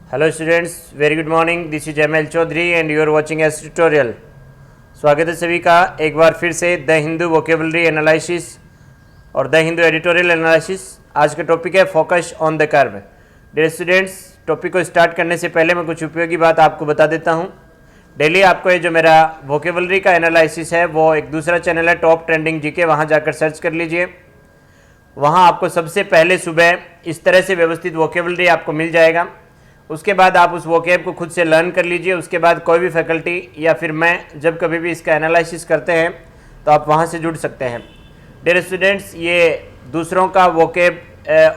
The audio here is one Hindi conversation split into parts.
Hello students, very good morning. This is M L Chaudhary and you are watching S tutorial. स्वागत है सभी का एक बार फिर से द हिंदू वोकेबलरी एनालिसिस और द हिंदू एडिटोरियल एनालिसिस। आज का टॉपिक है focus on the curve. Dear students, topic को स्टार्ट करने से पहले मैं कुछ उपयोगी बात आपको बता देता हूँ। डेली आपको ये जो मेरा वोकेबलरी का एनालिसिस है वो एक दूसरा चैनल है टॉप ट्रेंडिंग जीके, वहाँ जाकर सर्च कर लीजिए। वहाँ आपको सबसे पहले सुबह इस तरह से व्यवस्थित वोकेबलरी आपको मिल जाएगा। उसके बाद आप उस वोकेब को खुद से लर्न कर लीजिए। उसके बाद कोई भी फैकल्टी या फिर मैं जब कभी भी इसका एनालिसिस करते हैं तो आप वहाँ से जुड़ सकते हैं। डियर स्टूडेंट्स, ये दूसरों का वोकेब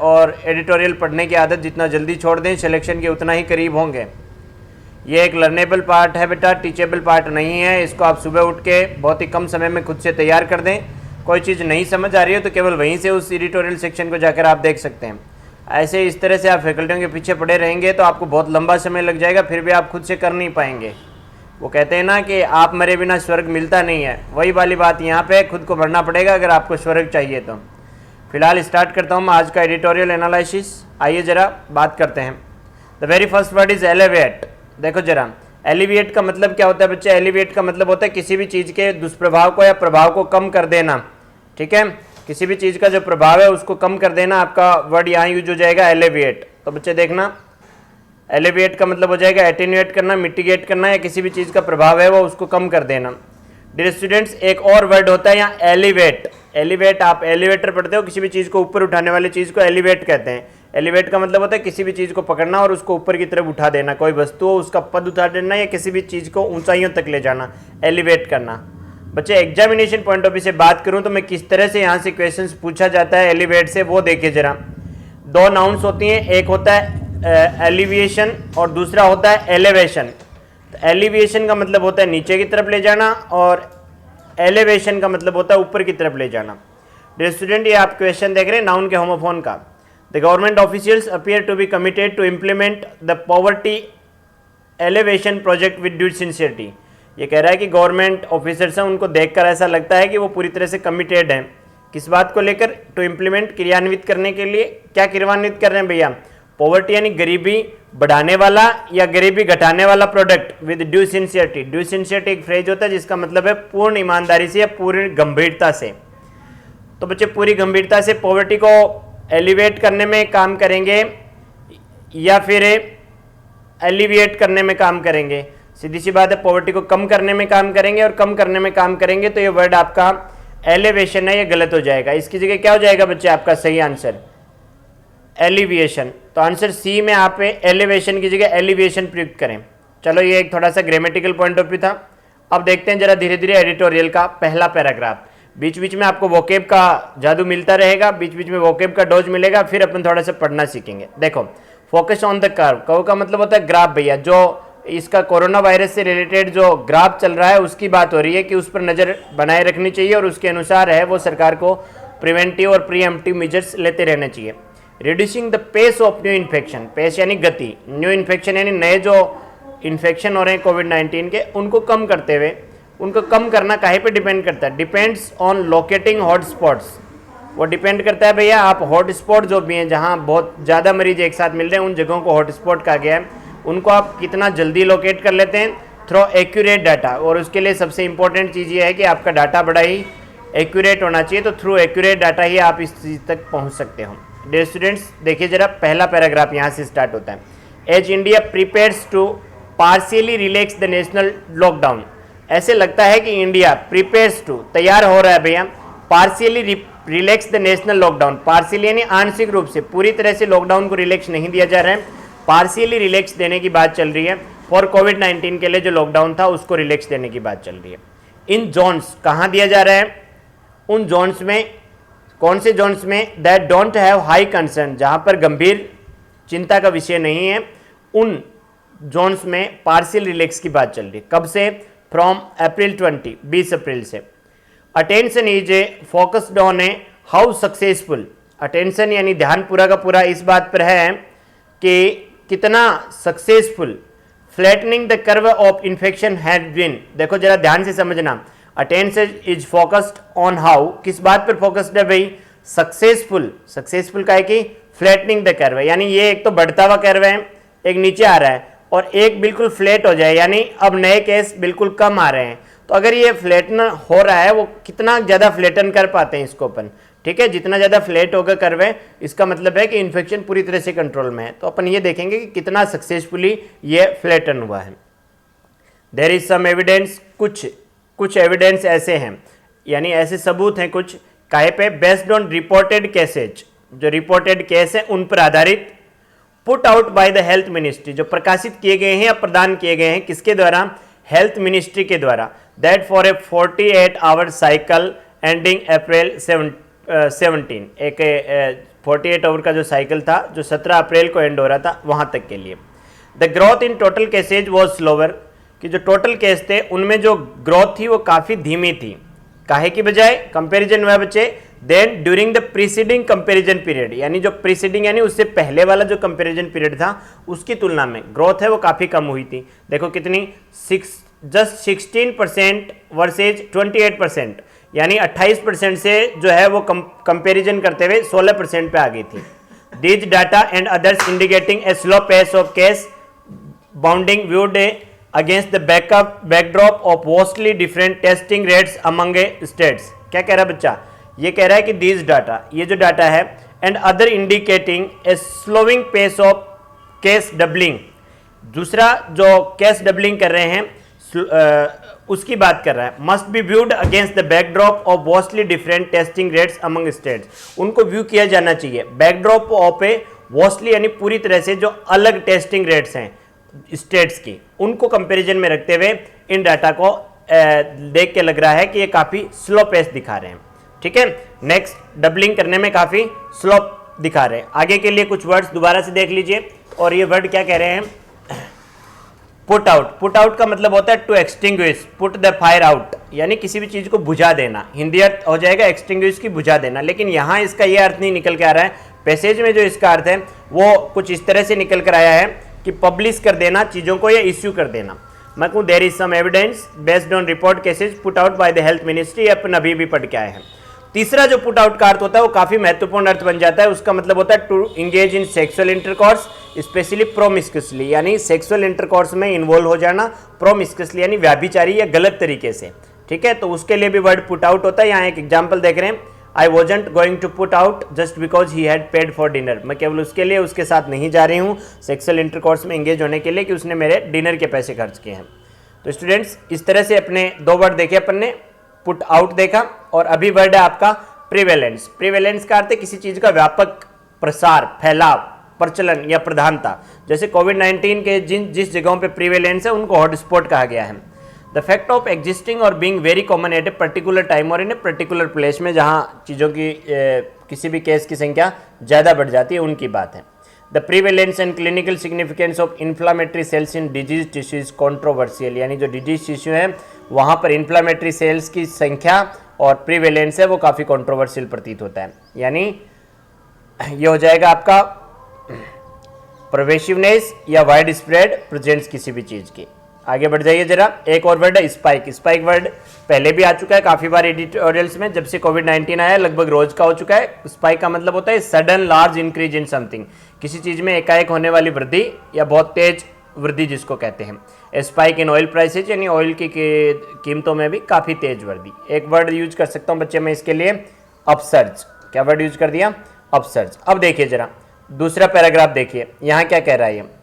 और एडिटोरियल पढ़ने की आदत जितना जल्दी छोड़ दें सिलेक्शन के उतना ही करीब होंगे। ये एक लर्नेबल पार्ट है बेटा, टीचेबल पार्ट नहीं है। इसको आप सुबह उठ के बहुत ही कम समय में खुद से तैयार कर दें। कोई चीज़ नहीं समझ आ रही है तो केवल वहीं से उस एडिटोरियल सेक्शन को जाकर आप देख सकते हैं। ऐसे इस तरह से आप फैकल्टियों के पीछे पड़े रहेंगे तो आपको बहुत लंबा समय लग जाएगा, फिर भी आप खुद से कर नहीं पाएंगे। वो कहते हैं ना कि आप मरे बिना स्वर्ग मिलता नहीं है, वही वाली बात यहाँ पे खुद को मरना पड़ेगा अगर आपको स्वर्ग चाहिए तो। फिलहाल स्टार्ट करता हूँ मैं आज का एडिटोरियल एनालिसिस। आइए ज़रा बात करते हैं। The very first word is elevate. देखो ज़रा, एलिवेट का मतलब क्या होता है बच्चे? एलिवेट का मतलब होता है किसी भी चीज़ के दुष्प्रभाव को या प्रभाव को कम कर देना। ठीक है, किसी भी चीज़ का जो प्रभाव है उसको कम कर देना। आपका वर्ड यहाँ यूज हो जाएगा एलिवेट। तो बच्चे देखना, एलिवेट का मतलब हो जाएगा एटेन्यूएट करना, मिटिगेट करना, या किसी भी चीज़ का प्रभाव है वो उसको कम कर देना। डियर स्टूडेंट्स, एक और वर्ड होता है यहाँ एलिवेट। एलिवेट, आप एलिवेटर पढ़ते हो, किसी भी चीज़ को ऊपर उठाने वाली चीज़ को एलिवेट कहते हैं। एलिवेट का मतलब होता है किसी भी चीज़ को पकड़ना और उसको ऊपर की तरफ उठा देना। कोई वस्तु हो उसका पद उठा देना या किसी भी चीज़ को ऊंचाइयों तक ले जाना, एलिवेट करना। बच्चे एग्जामिनेशन पॉइंट ऑफ व्यू से बात करूं तो मैं किस तरह से यहाँ से क्वेश्चंस पूछा जाता है एलिवेट से, वो देखिए जरा। दो नाउन्स होती हैं, एक होता है एलिविएशन और दूसरा होता है एलिवेशन। तो एलिविएशन का मतलब होता है नीचे की तरफ ले जाना और एलिवेशन का मतलब होता है ऊपर की तरफ ले जाना। डियर स्टूडेंट, ये आप क्वेश्चन देख रहे हैं नाउन के होमोफोन का। The government officials appear to be committed to implement the poverty elevation project with due sincerity. ये कह रहा है कि गवर्नमेंट ऑफिसर्स हैं, उनको देखकर ऐसा लगता है कि वो पूरी तरह से कमिटेड हैं। किस बात को लेकर? टू इम्प्लीमेंट, क्रियान्वित करने के लिए। क्या क्रियान्वित कर रहे हैं भैया? पॉवर्टी यानी गरीबी बढ़ाने वाला या गरीबी घटाने वाला product with due sincerity. Due sincerity एक फ्रेज होता है जिसका मतलब है पूर्ण ईमानदारी से या पूर्ण गंभीरता से। तो बच्चे पूरी गंभीरता से पॉवर्टी को एलिवेट करने में काम करेंगे या फिर एलिविएट करने में काम करेंगे? सीधी सी बात है, पॉवर्टी को कम करने में काम करेंगे और कम करने में काम करेंगे। तो ये वर्ड आपका एलिवेशन है, ये गलत हो जाएगा। इसकी जगह क्या हो जाएगा बच्चे आपका सही आंसर? एलिविएशन। तो आंसर सी में आप एलिवेशन की जगह एलिविएशन प्रयुक्त करें। चलो, ये एक थोड़ा सा ग्रामेटिकल पॉइंट ऑफ व्यू था। अब देखते हैं जरा धीरे धीरे एडिटोरियल का पहला पैराग्राफ। बीच बीच में आपको वोकेब का जादू मिलता रहेगा, बीच बीच में वोकेब का डोज मिलेगा, फिर अपन थोड़ा सा पढ़ना सीखेंगे। देखो, focus on the curve. Curve का मतलब होता है ग्राफ भैया। जो इसका कोरोना वायरस से रिलेटेड जो ग्राफ चल रहा है उसकी बात हो रही है कि उस पर नज़र बनाए रखनी चाहिए और उसके अनुसार है वो सरकार को प्रिवेंटिव और प्रीएम्प्टिव मेजर्स लेते रहने चाहिए। Reducing the pace of new infection. Pace यानी गति, न्यू इन्फेक्शन यानी नए जो इन्फेक्शन हो रहे हैं कोविड-19 के, उनको कम करते हुए। उनको कम करना काहे पे डिपेंड करता है? Depends on locating hot spots. वो डिपेंड करता है भैया, आप हॉट स्पॉट जो भी हैं जहाँ बहुत ज़्यादा मरीज एक साथ मिल रहे हैं उन जगहों को हॉट स्पॉट कहा गया है। उनको आप कितना जल्दी लोकेट कर लेते हैं? Through accurate data. और उसके लिए सबसे इंपॉर्टेंट चीज़ ये है कि आपका डाटा बड़ा ही एक्यूरेट होना चाहिए। तो थ्रू एक्यूरेट डाटा ही आप इस चीज़ तक पहुंच सकते हो। डियर स्टूडेंट्स, देखिए जरा पहला पैराग्राफ यहाँ से स्टार्ट होता है। As India prepares to partially relax the national lockdown. ऐसे लगता है कि इंडिया प्रिपेयर्स टू, तैयार हो रहा है भैया, partially relax the national lockdown. Partially यानी आंशिक रूप से, पूरी तरह से लॉकडाउन को रिलैक्स नहीं दिया जा रहा है, पार्शियली रिलैक्स देने की बात चल रही है। फॉर कोविड-19 के लिए जो लॉकडाउन था उसको रिलैक्स देने की बात चल रही है। इन जोन्स, कहाँ दिया जा रहा है? उन जोन्स में। कौन से जोन्स में? That don't have high concern, जहाँ पर गंभीर चिंता का विषय नहीं है, उन जोन्स में पार्शियल रिलैक्स की बात चल रही है। कब से? फ्रॉम अप्रैल 20, 20 अप्रैल से। Attention is a focused on A how successful. Attention यानी ध्यान पूरा का पूरा इस बात पर है कि कितना successful flattening the curve of infection had been. देखो जरा ध्यान से समझना, attention is focused on how, किस बात पर फोकस्ड है भाई? सक्सेसफुल। सक्सेसफुल का है कि फ्लैटनिंग द कर्व, यानी ये एक तो बढ़ता हुआ कर्व है, एक नीचे आ रहा है और एक बिल्कुल फ्लैट हो जाए, यानी अब नए केस बिल्कुल कम आ रहे हैं। तो अगर ये फ्लैटन हो रहा है, वो कितना ज़्यादा फ्लैटन कर पाते हैं इसको अपन, ठीक है, जितना ज़्यादा फ्लैट होगा कर्व इसका मतलब है कि इन्फेक्शन पूरी तरह से कंट्रोल में है। तो अपन ये देखेंगे कि कितना सक्सेसफुली ये फ्लैटन हुआ है। देयर इज सम एविडेंस, कुछ एविडेंस ऐसे हैं, यानी ऐसे सबूत हैं कुछ, काहे पे, बेस्ड ऑन रिपोर्टेड केसेज, जो रिपोर्टेड केस है उन पर आधारित, put out by the health ministry, जो प्रकाशित किए गए हैं या प्रदान किए गए हैं, किसके द्वारा, हेल्थ मिनिस्ट्री के द्वारा, that for a 48 hour cycle ending April 17, एक 48 आवर का जो साइकिल था जो 17 अप्रैल को एंड हो रहा था, वहां तक के लिए। The growth in total cases was slower, कि जो टोटल केस थे उनमें जो ग्रोथ थी वो काफ़ी धीमी थी, काहे की बजाय, कंपैरिजन में बच्चे, then during the preceding comparison period, यानी जो प्रीसीडिंग यानी उससे पहले वाला जो कंपैरिजन पीरियड था उसकी तुलना में ग्रोथ है वो काफ़ी कम हुई थी। देखो कितनी, जस्ट 16% वर्सेज 28%, यानी 28% से जो है वो कंपैरिजन करते हुए 16% पे आ गई थी। These data and others indicating a slow pace of case bounding viewed against the backdrop of vastly different testing rates among states. क्या कह रहा है बच्चा, ये कह रहा है कि दीज डाटा, ये जो डाटा है, and other indicating a slowing pace of case doubling, दूसरा जो केस डबलिंग कर रहे हैं उसकी बात कर रहा है, must be viewed against the backdrop of vastly different testing rates among states, उनको व्यू किया जाना चाहिए बैकड्रॉप ऑफ ए वॉस्टली, यानी पूरी तरह से जो अलग टेस्टिंग रेट्स हैं स्टेट्स की, उनको कंपैरिजन में रखते हुए इन डाटा को देख के लग रहा है कि ये काफ़ी स्लो पेस दिखा रहे हैं, ठीक है। नेक्स्ट, डबलिंग करने में काफ़ी स्लो दिखा रहे हैं। आगे के लिए कुछ वर्ड्स दोबारा से देख लीजिए, और ये वर्ड क्या कह रहे हैं, पुट आउट। पुट आउट का मतलब होता है to extinguish, put the fire out, यानी किसी भी चीज़ को बुझा देना, हिंदी अर्थ हो जाएगा एक्सटिंग्विश की, बुझा देना, लेकिन यहाँ इसका ये अर्थ नहीं निकल के आ रहा है, पैसेज में जो इसका अर्थ है वो कुछ इस तरह से निकल कर आया है कि पब्लिश कर देना चीज़ों को या इश्यू कर देना। मैं कहूँ there is some evidence based on report cases put out by the health ministry, अपन अभी भी पढ़ के आए हैं। तीसरा जो पुट आउट का अर्थ होता है वो काफ़ी महत्वपूर्ण अर्थ बन जाता है, उसका मतलब होता है to engage in sexual intercourse specially promiscuously, यानी सेक्सुअल इंटरकॉर्स में इन्वॉल्व हो जाना, प्रोमिस्कसली यानी व्याभिचारी या गलत तरीके से, ठीक है। तो उसके लिए भी वर्ड पुट आउट होता है। यहाँ एक एग्जाम्पल देख रहे हैं, I wasn't going to put out just because he had paid for dinner, मैं केवल उसके लिए उसके साथ नहीं जा रही हूँ सेक्सुअल इंटरकॉर्स में एंगेज होने के लिए कि उसने मेरे डिनर के पैसे खर्च किए हैं। तो स्टूडेंट्स, इस तरह से अपने दो वर्ड देखे अपन ने, पुट आउट देखा, और अभी वर्ड है आपका प्रिवेलेंस। प्रिवेलेंस का अर्थ है किसी चीज़ का व्यापक प्रसार, फैलाव, प्रचलन या प्रधानता। जैसे कोविड-19 के जिस जगहों पे प्रिवेलेंस है उनको हॉटस्पॉट कहा गया है। द फैक्ट ऑफ एग्जिस्टिंग और being very common eight a particular time और इन ए पर्टिकुलर प्लेस में, जहाँ चीज़ों की किसी भी केस की संख्या ज़्यादा बढ़ जाती है, उनकी बात है। The prevalence and clinical significance of inflammatory cells in disease tissues controversial, यानी जो डिजीज टिश्यू है वहाँ पर इन्फ्लामेटरी सेल्स की संख्या और प्रीवेलेंस है वो काफ़ी कॉन्ट्रोवर्शियल प्रतीत होता है। यानी ये हो जाएगा आपका परवेसिवनेस या वाइड स्प्रेड प्रेजेंस किसी भी चीज़ की। आगे बढ़ जाइए जरा, एक और वर्ड है स्पाइक। स्पाइक वर्ड पहले भी आ चुका है काफ़ी बार एडिटोरियल्स में, जब से कोविड-19 आया लगभग रोज का हो चुका है। स्पाइक का मतलब होता है sudden large increase in something, किसी चीज़ में एकाएक होने वाली वृद्धि या बहुत तेज वृद्धि जिसको कहते हैं। स्पाइक इन ऑयल प्राइसेज, यानी ऑयल की कीमतों में भी काफ़ी तेज वृद्धि। एक वर्ड यूज कर सकता हूँ बच्चे मैं इसके लिए, अपसर्ज। क्या वर्ड यूज कर दिया, अपसर्ज। अब देखिए जरा दूसरा पैराग्राफ देखिए, यहाँ क्या कह रहा है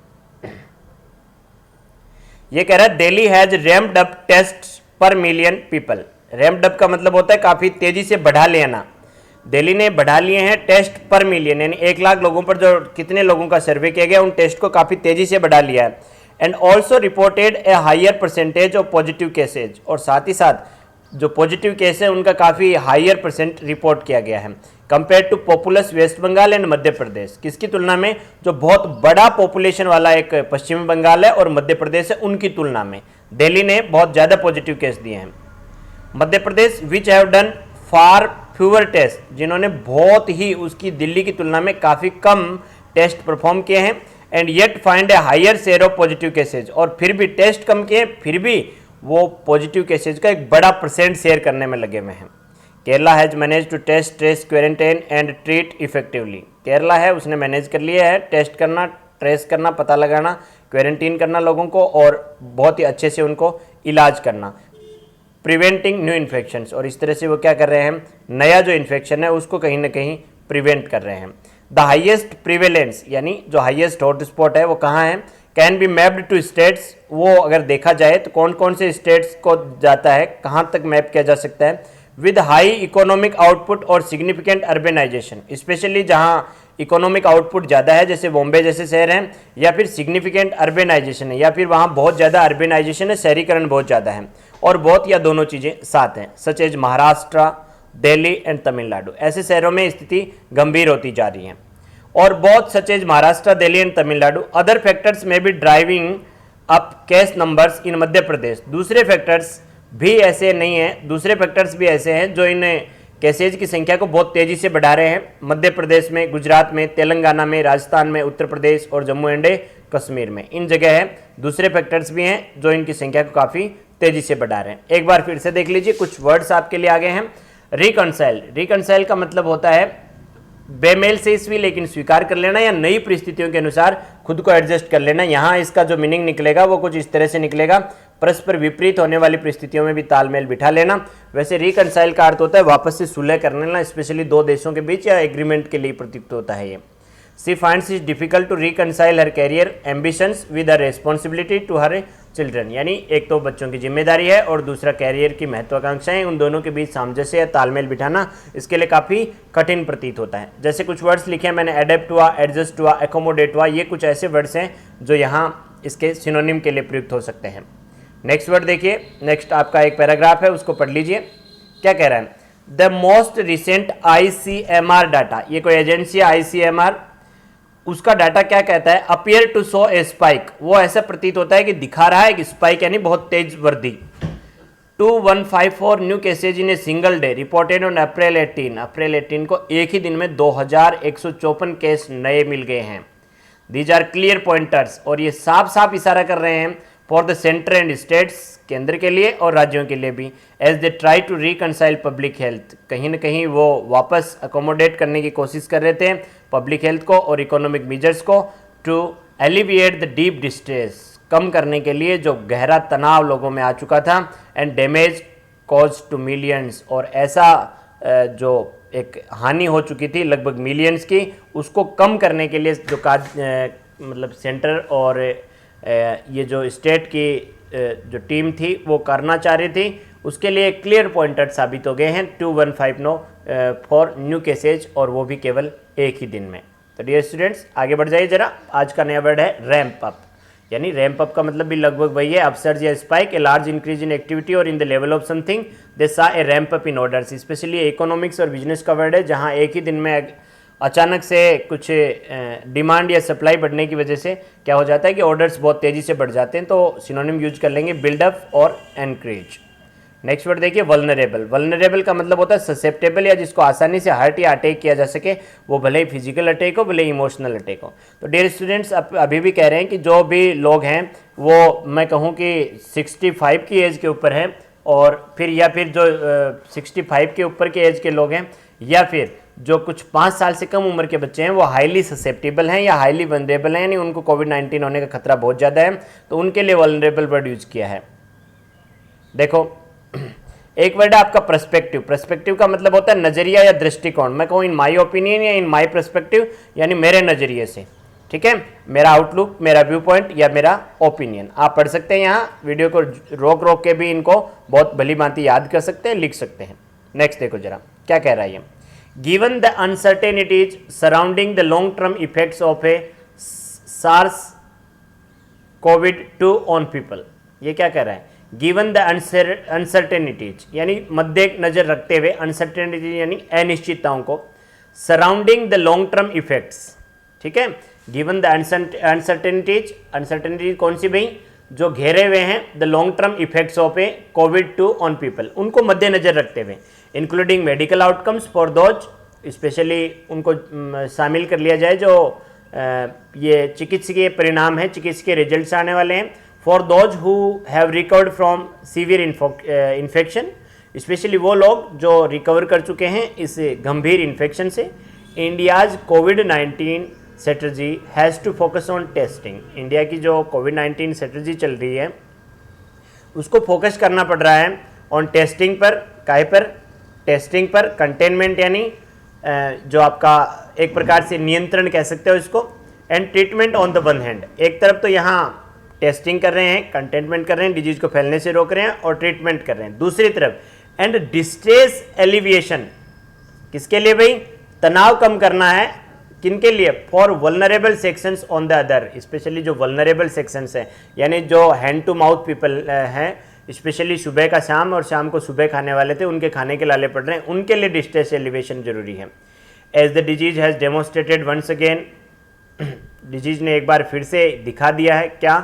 ये कह रहा है दिल्ली हैज रैम्प्ड अप टेस्ट पर मिलियन पीपल। रैम्प्ड अप का मतलब होता है काफ़ी तेज़ी से बढ़ा लेना। दिल्ली ने बढ़ा लिए हैं टेस्ट पर मिलियन, यानी 1 लाख लोगों पर जो कितने लोगों का सर्वे किया गया उन टेस्ट को काफ़ी तेज़ी से बढ़ा लिया है। And also reported a higher percentage of positive cases, और साथ ही साथ जो पॉजिटिव केस है उनका काफ़ी हायर परसेंट रिपोर्ट किया गया है compare to populous West Bengal and Madhya Pradesh. किसकी तुलना में, जो बहुत बड़ा पॉपुलेशन वाला एक पश्चिमी बंगाल है और मध्य प्रदेश है उनकी तुलना में दिल्ली ने बहुत ज़्यादा पॉजिटिव केस दिए हैं। Madhya Pradesh which have done far fewer test, जिन्होंने बहुत ही उसकी दिल्ली की तुलना में काफ़ी कम टेस्ट परफॉर्म किए हैं। And yet find a higher share of positive cases, और फिर भी टेस्ट कम किए फिर भी वो पॉजिटिव केसेज का एक बड़ा परसेंट शेयर करने में लगे हुए हैं। Kerala has manage to test, trace, quarantine and treat effectively. Kerala है उसने मैनेज कर लिया है टेस्ट करना, ट्रेस करना, पता लगाना, क्वारंटीन करना लोगों को और बहुत ही अच्छे से उनको इलाज करना, प्रिवेंटिंग न्यू इन्फेक्शंस। और इस तरह से वो क्या कर रहे हैं, नया जो इन्फेक्शन है उसको कहीं ना कहीं प्रिवेंट कर रहे हैं। द हाइएस्ट प्रिवेलेंस यानी जो हाइएस्ट हॉटस्पॉट है वो कहाँ है, can be mapped to states. वो अगर देखा जाए तो कौन कौन से स्टेट्स को जाता है, कहाँ तक मैप किया जा सकता है, विद हाई इकोनॉमिक आउटपुट और सिग्निफिकेंट अर्बेनाइजेशन, स्पेशली जहाँ इकोनॉमिक आउटपुट ज़्यादा है जैसे बॉम्बे जैसे शहर हैं, या फिर सिग्निफिकेंट अर्बेनाइजेशन है, या फिर वहाँ बहुत ज़्यादा अर्बेनाइजेशन है, शहरीकरण बहुत ज़्यादा है, और बहुत या दोनों चीज़ें साथ हैं, such as Maharashtra, Delhi and Tamil Nadu. ऐसे शहरों में स्थिति गंभीर होती जा रही है। और बहुत such as Maharashtra, Delhi and Tamil Nadu. Other factors में भी driving up case numbers in Madhya Pradesh. दूसरे फैक्टर्स भी ऐसे नहीं हैं, दूसरे फैक्टर्स भी ऐसे हैं जो इन केसेज की संख्या को बहुत तेज़ी से बढ़ा रहे हैं। मध्य प्रदेश में, गुजरात में, तेलंगाना में, राजस्थान में, उत्तर प्रदेश और जम्मू एंड कश्मीर में, इन जगह है दूसरे फैक्टर्स भी हैं जो इनकी संख्या को काफ़ी तेज़ी से बढ़ा रहे हैं। एक बार फिर से देख लीजिए, कुछ वर्ड्स आपके लिए आगे हैं। रिकनसाइल, रिकनसाइल का मतलब होता है बेमेल से इसवी लेकिन स्वीकार कर लेना या नई परिस्थितियों के अनुसार खुद को एडजस्ट कर लेना। यहाँ इसका जो मीनिंग निकलेगा वो कुछ इस तरह से निकलेगा, परस्पर विपरीत होने वाली परिस्थितियों में भी तालमेल बिठा लेना। वैसे रिकनसाइल का अर्थ होता है वापस से सुलह कर लेना, स्पेशली दो देशों के बीच या एग्रीमेंट के लिए प्रयुक्त होता है ये। She finds it difficult to reconcile her career ambitions with a responsibility to her children, यानी एक तो बच्चों की जिम्मेदारी है और दूसरा कैरियर की महत्वाकांक्षाएं, उन दोनों के बीच सामंजस्य या तालमेल बिठाना इसके लिए काफ़ी कठिन प्रतीत होता है। जैसे कुछ वर्ड्स लिखे हैं मैंने, एडेप्ट हुआ, एडजस्ट हुआ, एकोमोडेट हुआ, ये कुछ ऐसे वर्ड्स हैं जो यहाँ इसके सिनोनिम के लिए प्रयुक्त हो सकते हैं। नेक्स्ट वर्ड देखिए, नेक्स्ट आपका एक पैराग्राफ है उसको पढ़ लीजिए। क्या कह रहा है, the most recent ICMR data, ये कोई एजेंसी है ICMR, उसका डाटा क्या कहता है, appear to show a spike, वो ऐसा प्रतीत होता है कि दिखा रहा है कि स्पाइक यानी बहुत तेज वृद्धि। 2154 new cases in a single day reported on April 18 को एक ही दिन में 2154 केस नए मिल गए हैं। दीज आर क्लियर पॉइंटर्स, और ये साफ साफ इशारा कर रहे हैं for the centre and states, केंद्र के लिए और राज्यों के लिए भी, as they try to reconcile public health, कहीं ना कहीं वो वापस अकोमोडेट करने की कोशिश कर रहे थे पब्लिक हेल्थ को और इकोनॉमिक मेजर्स को, to alleviate the deep distress, कम करने के लिए जो गहरा तनाव लोगों में आ चुका था, and damage cause to millions, और ऐसा जो एक हानि हो चुकी थी लगभग मिलियंस की, उसको कम करने के लिए जो मतलब सेंटर और ये जो स्टेट की जो टीम थी वो करना चाह रही थी, उसके लिए क्लियर पॉइंटर साबित हो गए हैं 2159 फॉर न्यू केसेज, और वो भी केवल एक ही दिन में। तो डियर स्टूडेंट्स आगे बढ़ जाइए जरा। आज का नया वर्ड है रैंप अप, यानी रैंप अप का मतलब भी लगभग वही है, अपसर्ज या spike, a large increase in activity और in the level of something, they saw a ramp up in orders. Specially economics और बिजनेस का वर्ड है, जहाँ एक ही दिन में अचानक से कुछ डिमांड या सप्लाई बढ़ने की वजह से क्या हो जाता है कि ऑर्डर्स बहुत तेज़ी से बढ़ जाते हैं, तो सिनोनिम यूज कर लेंगे बिल्डअप और एनकरेज। नेक्स्ट वर्ड देखिए, वल्नरेबल। वल्नरेबल का मतलब होता है ससेप्टेबल, या जिसको आसानी से हर्ट या अटैक किया जा सके, वो भले ही फिजिकल अटैक हो भले ही इमोशनल अटैक हो। तो डियर स्टूडेंट्स अभी भी कह रहे हैं कि जो भी लोग हैं वो मैं कहूँ कि 65 की एज के ऊपर हैं, और फिर या फिर जो 65 के ऊपर के एज के लोग हैं, या फिर जो कुछ 5 साल से कम उम्र के बच्चे हैं, वो हाईली ससेप्टेबल हैं या हाईली वल्नरेबल हैं, यानी उनको कोविड-19 होने का खतरा बहुत ज़्यादा है, तो उनके लिए वल्नरेबल वर्ड यूज किया है। देखो एक वर्ड है आपका पर्सपेक्टिव। पर्सपेक्टिव का मतलब होता है नजरिया या दृष्टिकोण। मैं कहूँ इन माय ओपिनियन या इन माय पर्सपेक्टिव, यानी मेरे नजरिए से, ठीक है, मेरा आउटलुक, मेरा व्यू पॉइंट या मेरा ओपिनियन। आप पढ़ सकते हैं, यहाँ वीडियो को रोक रोक के भी इनको बहुत भली भांति याद कर सकते हैं, लिख सकते हैं। नेक्स्ट देखो जरा क्या कह रहा है ये, given the uncertainties surrounding the long term effects of a SARS COVID two on people. ये क्या कह रहा है, गिवन द अनसर्टेनिटीज यानी मद्दे नजर रखते हुए, अनसर्टेनिटीज यानी अनिश्चितताओं को, surrounding the long term effects, ठीक है, गिवन द अनसर्टेनिटीज, अनसर्टेनिटीज कौन सी भाई, जो घेरे हुए हैं the long term effects of a COVID two on people, उनको मद्देनजर रखते हुए, including medical outcomes for those, specially उनको शामिल कर लिया जाए जो ये चिकित्सकीय परिणाम है, चिकित्सकीय रिजल्ट्स आने वाले हैं, for those who have recovered from severe infection, specially वो लोग जो रिकवर कर चुके हैं इस गंभीर इन्फेक्शन से। इंडियाज कोविड-19 strategy has to focus on testing. India की जो कोविड-19 स्ट्रेटजी चल रही है उसको फोकस करना पड़ रहा है ऑन टेस्टिंग पर। काहे पर? टेस्टिंग पर, कंटेनमेंट यानी जो आपका एक प्रकार से नियंत्रण कह सकते हो इसको, and treatment on the one hand. एक तरफ तो यहाँ टेस्टिंग कर रहे हैं, कंटेनमेंट कर रहे हैं, डिजीज को फैलने से रोक रहे हैं और ट्रीटमेंट कर रहे हैं। दूसरी तरफ एंड डिस्ट्रेस एलिविएशन, किसके लिए भाई? तनाव कम करना है। किनके लिए? For vulnerable sections on the other, specially जो वल्नरेबल सेक्शंस हैं, यानी जो हैंड टू माउथ पीपल हैं, स्पेशली सुबह का शाम और शाम को सुबह खाने वाले थे, उनके खाने के लाले पड़ रहे हैं, उनके लिए डिस्ट्रेस एलिवेशन जरूरी है। As the disease has demonstrated once again, disease ने एक बार फिर से दिखा दिया है क्या?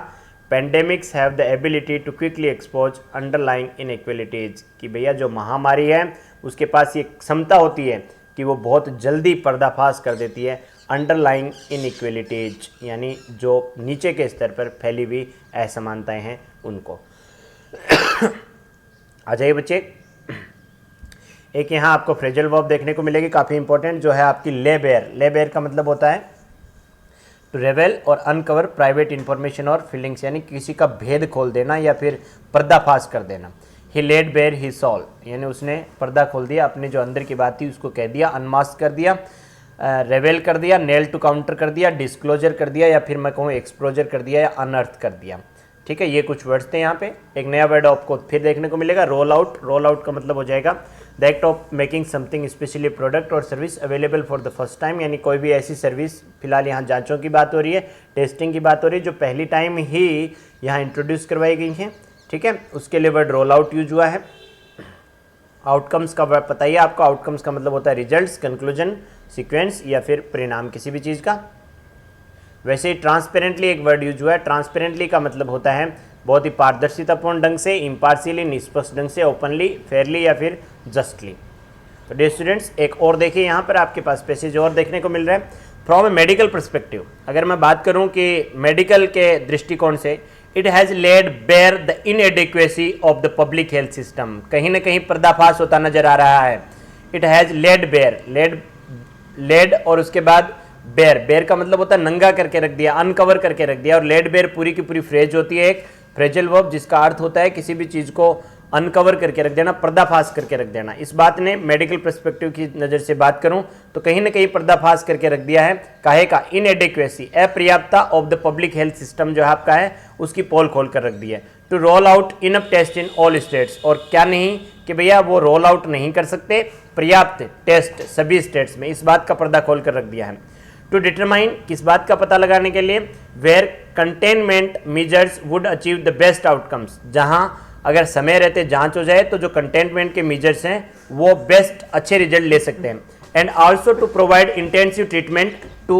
Pandemics have the ability to quickly expose underlying inequalities, कि भैया जो महामारी है उसके पास ये क्षमता होती है कि वो बहुत जल्दी पर्दाफाश कर देती है अंडरलाइंग इनइक्वलिटीज, यानी जो नीचे के स्तर पर फैली हुई असमानताएं हैं उनको। आ जाइए बच्चे, एक यहाँ आपको फ्रेजल वर्ब देखने को मिलेगी काफ़ी इंपॉर्टेंट, जो है आपकी ले बेयर। ले बेयर का मतलब होता है टू रेवेल और अनकवर प्राइवेट इंफॉर्मेशन और फीलिंग्स, यानी किसी का भेद खोल देना या फिर पर्दाफाश कर देना। ही लेड बेयर ही सॉल, यानी उसने पर्दा खोल दिया, अपने जो अंदर की बात थी उसको कह दिया, अनमास्क कर दिया, रेवेल कर दिया, नेल टू काउंटर कर दिया, डिस्क्लोजर कर दिया, या फिर मैं कहूँ एक्सप्लोजर कर दिया या अनअर्थ कर दिया। ठीक है, ये कुछ वर्ड्स थे यहाँ पे। एक नया वर्ड आपको फिर देखने को मिलेगा, रोल आउट। रोल आउट का मतलब हो जाएगा the act of making something specially product और service available for the first time, यानी कोई भी ऐसी सर्विस, फिलहाल यहाँ जांचों की बात हो रही है, टेस्टिंग की बात हो रही है, जो पहली टाइम ही यहाँ इंट्रोड्यूस करवाई गई हैं। ठीक है, उसके लिए वर्ड रोल आउट यूज हुआ है। आउटकम्स का वर्ड पता ही है आपको, आउटकम्स का मतलब होता है रिजल्ट्स, कंक्लूजन, सीक्वेंस या फिर परिणाम किसी भी चीज़ का। वैसे ही ट्रांसपेरेंटली एक वर्ड यूज हुआ है। ट्रांसपेरेंटली का मतलब होता है बहुत ही पारदर्शितापूर्ण ढंग से, इम्पार्शियली, निष्पक्ष ढंग से, ओपनली, फेयरली या फिर जस्टली। तो डियर स्टूडेंट्स, एक और देखिए यहाँ पर आपके पास पैसेज और देखने को मिल रहा है फ्रॉम ए मेडिकल परस्पेक्टिव। अगर मैं बात करूँ कि मेडिकल के दृष्टिकोण से, it has laid bare the inadequacy of the public health system, कहीं ना कहीं पर्दाफाश होता नजर आ रहा है। It has laid bare, laid और उसके बाद बेयर। बेयर का मतलब होता है नंगा करके रख दिया, अनकवर करके रख दिया, और लेड बेयर पूरी की पूरी फ्रेज होती है, एक फ्रेजल वर्ब, जिसका अर्थ होता है किसी भी चीज़ को अनकवर करके रख देना, पर्दाफाश करके रख देना। इस बात ने मेडिकल पर्सपेक्टिव की नज़र से बात करूं तो कहीं ना कहीं पर्दाफाश करके रख दिया है। काहे का? इनएडिक्वेसी, अपर्याप्तता of the public health system जो है आपका है, उसकी पोल खोल कर रख दी है। To roll out enough test in all states, और क्या नहीं कि भैया वो रोल आउट नहीं कर सकते पर्याप्त टेस्ट सभी स्टेट्स में, इस बात का पर्दा खोल कर रख दिया है। टू डिटरमाइन, किस बात का पता लगाने के लिए? Where containment measures would achieve the best outcomes, जहां अगर समय रहते जांच हो जाए तो जो कंटेनमेंट के मेजर्स हैं वो बेस्ट अच्छे रिजल्ट ले सकते हैं। And also to provide intensive treatment to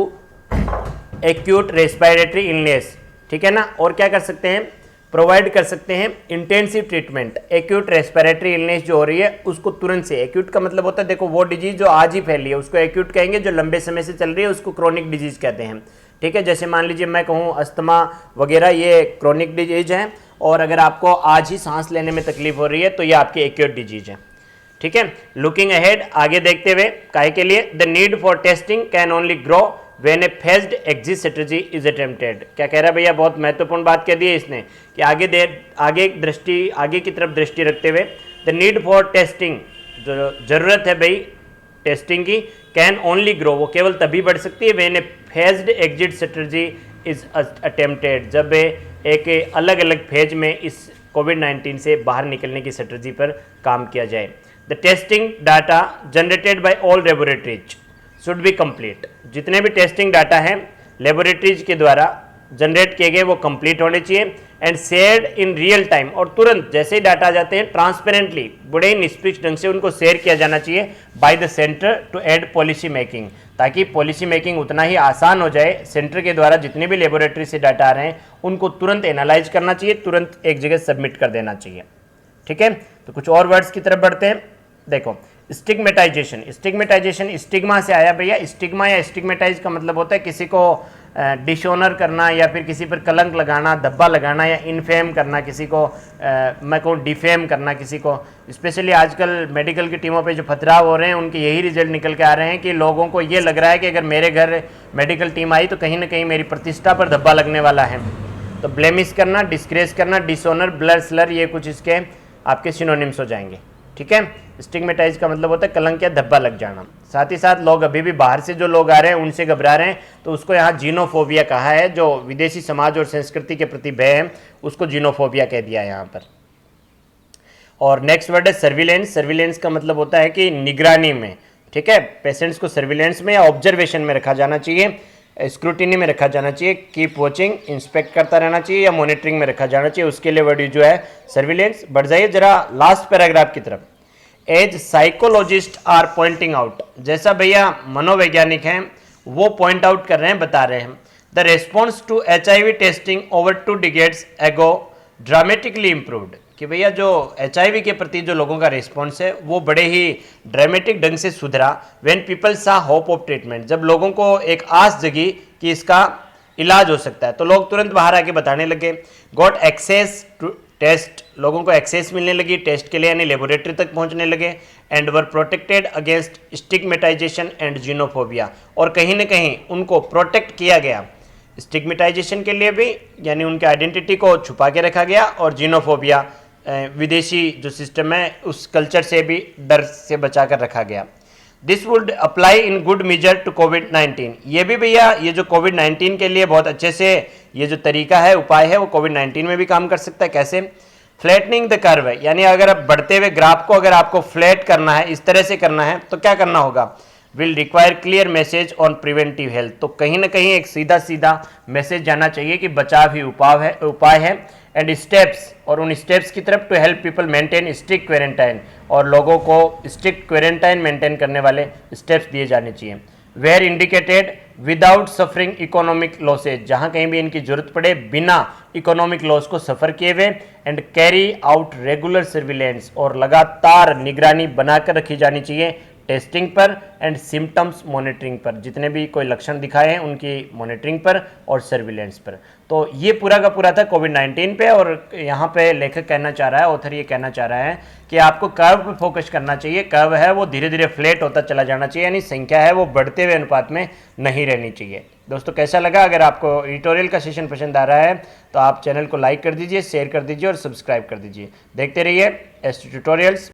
acute respiratory illness, ठीक है ना। और क्या कर सकते हैं? प्रोवाइड कर सकते हैं intensive treatment, acute respiratory illness जो हो रही है उसको तुरंत से। एक्यूट का मतलब होता है, देखो वो डिजीज जो आज ही फैली है उसको एक्यूट कहेंगे, जो लंबे समय से चल रही है उसको क्रोनिक डिजीज कहते हैं। ठीक है, जैसे मान लीजिए मैं कहूँ अस्थमा वगैरह, ये क्रोनिक डिजीज है, और अगर आपको आज ही सांस लेने में तकलीफ हो रही है तो ये आपकी एक्यूट डिजीज है। ठीक है, लुकिंग अहेड, आगे देखते हुए, काहे के लिए? The need for testing can only grow when A phased exit strategy is attempted. क्या कह रहा है भैया? बहुत महत्वपूर्ण बात कह दी है इसने कि आगे की तरफ दृष्टि रखते हुए, द नीड फॉर टेस्टिंग, जो जरूरत है भाई टेस्टिंग की, कैन ओनली ग्रो, वो केवल तभी बढ़ सकती है when A phased exit strategy is attempted, जब एक अलग अलग फेज में इस कोविड-19 से बाहर निकलने की स्ट्रेटजी पर काम किया जाए। The testing data generated by all laboratories should be complete, जितने भी टेस्टिंग डाटा हैं लेबोरेटरीज के द्वारा जनरेट किए गए वो कंप्लीट होने चाहिए। And shared in real time, और तुरंत जैसे ही डाटा आ जाते हैं ट्रांसपेरेंटली, बड़े ही निष्पक्ष ढंग से उनको शेयर किया जाना चाहिए by the centre to aid policy making, ताकि पॉलिसी मेकिंग उतना ही आसान हो जाए। सेंटर के द्वारा जितने भी लेबोरेटरी से डाटा आ रहे हैं उनको तुरंत एनालाइज करना चाहिए, तुरंत एक जगह सबमिट कर देना चाहिए। ठीक है, तो कुछ और वर्ड्स की तरफ बढ़ते हैं। देखो, स्टिग्मेटाइजेशन, स्टिग्मेटाइजेशन स्टिग्मा से आया भैया। स्टिग्मा या स्टिग्मेटाइज का मतलब होता है किसी को डिसऑनर करना या फिर किसी पर कलंक लगाना, धब्बा लगाना या इनफेम करना किसी को, मैं कहूँ डिफेम करना किसी को। स्पेशली आजकल मेडिकल की टीमों पे जो पथराव हो रहे हैं उनके यही रिजल्ट निकल के आ रहे हैं कि लोगों को ये लग रहा है कि अगर मेरे घर मेडिकल टीम आई तो कहीं ना कहीं मेरी प्रतिष्ठा पर धब्बा लगने वाला है। तो ब्लेमिश करना, डिस्ग्रेस करना, डिसऑनर, ब्लर, स्लर, ये कुछ इसके आपके सिनोनिम्स हो जाएंगे। ठीक है। स्टिग्मेटाइज का मतलब होता है कलंक या धब्बा लग जाना। साथ ही साथ लोग अभी भी बाहर से जो लोग आ रहे हैं उनसे घबरा रहे हैं, तो उसको यहाँ जीनोफोबिया कहा है। जो विदेशी समाज और संस्कृति के प्रति भय है उसको जीनोफोबिया कह दिया है यहाँ पर। और नेक्स्ट वर्ड है सर्विलेंस। सर्विलेंस का मतलब होता है कि निगरानी में। ठीक है। पेशेंट्स को सर्विलेंस में या ऑब्जर्वेशन में रखा जाना चाहिए, स्क्रूटिनी में रखा जाना चाहिए, कीप वॉचिंग, इंस्पेक्ट करता रहना चाहिए या मॉनिटरिंग में रखा जाना चाहिए, उसके लिए वर्ड जो है सर्विलेंस। बढ़ जाइए जरा लास्ट पैराग्राफ की तरफ। As psychologists are pointing out, जैसा भैया मनोवैज्ञानिक हैं वो पॉइंट आउट कर रहे हैं, बता रहे हैं, the response to HIV testing over 2 decades ago dramatically improved, कि भैया जो HIV के प्रति जो लोगों का रिस्पॉन्स है वो बड़े ही ड्रामेटिक ढंग से सुधरा। व्हेन पीपल सा होप ऑफ ट्रीटमेंट, जब लोगों को एक आस जगी कि इसका इलाज हो सकता है तो लोग तुरंत बाहर आके बताने लगे। गॉट एक्सेस टू टेस्ट, लोगों को एक्सेस मिलने लगी टेस्ट के लिए, यानी लेबोरेटरी तक पहुंचने लगे। And were protected against stigmatisation and xenophobia, और कहीं ना कहीं उनको प्रोटेक्ट किया गया स्टिग्मेटाइजेशन के लिए भी, यानी उनके आइडेंटिटी को छुपा के रखा गया, और जीनोफोबिया विदेशी जो सिस्टम है उस कल्चर से भी डर से बचा कर रखा गया। This would apply in good measure to कोविड-19, ये भी भैया ये जो कोविड-19 के लिए बहुत अच्छे से ये जो तरीका है, उपाय है, वो कोविड-19 में भी काम कर सकता है। कैसे? फ्लैटनिंग द कर्व है, यानी अगर आप बढ़ते हुए ग्राफ को अगर आपको फ्लैट करना है, इस तरह से करना है, तो क्या करना होगा? Will require clear message on preventive health, तो कहीं ना कहीं एक सीधा सीधा मैसेज जाना चाहिए कि बचाव ही उपाय है। एंड स्टेप्स, और उन स्टेप्स की तरफ to help people maintain strict quarantine, और लोगों को स्ट्रिक्ट क्वारंटाइन मेंटेन करने वाले स्टेप्स दिए जाने चाहिए। Where indicated without suffering economic losses, जहाँ कहीं भी इनकी जरूरत पड़े बिना इकोनॉमिक लॉस को सफ़र किए हुए। And carry out regular surveillance, और लगातार निगरानी बनाकर रखी जानी चाहिए टेस्टिंग पर एंड सिम्टम्स मॉनिटरिंग पर, जितने भी कोई लक्षण दिखाए हैं उनकी मॉनिटरिंग पर और सर्विलेंस पर। तो ये पूरा का पूरा था कोविड-19 पे, और यहाँ पे लेखक कहना चाह रहा है, ऑथर ये कहना चाह रहा है कि आपको कर्व पे फोकस करना चाहिए। कर्व है वो धीरे धीरे फ्लैट होता चला जाना चाहिए, यानी संख्या है वो बढ़ते हुए अनुपात में नहीं रहनी चाहिए। दोस्तों कैसा लगा? अगर आपको एडिटोरियल का सेशन पसंद आ रहा है तो आप चैनल को लाइक कर दीजिए, शेयर कर दीजिए और सब्सक्राइब कर दीजिए। देखते रहिए एस्ट्रो ट्यूटोरियल्स।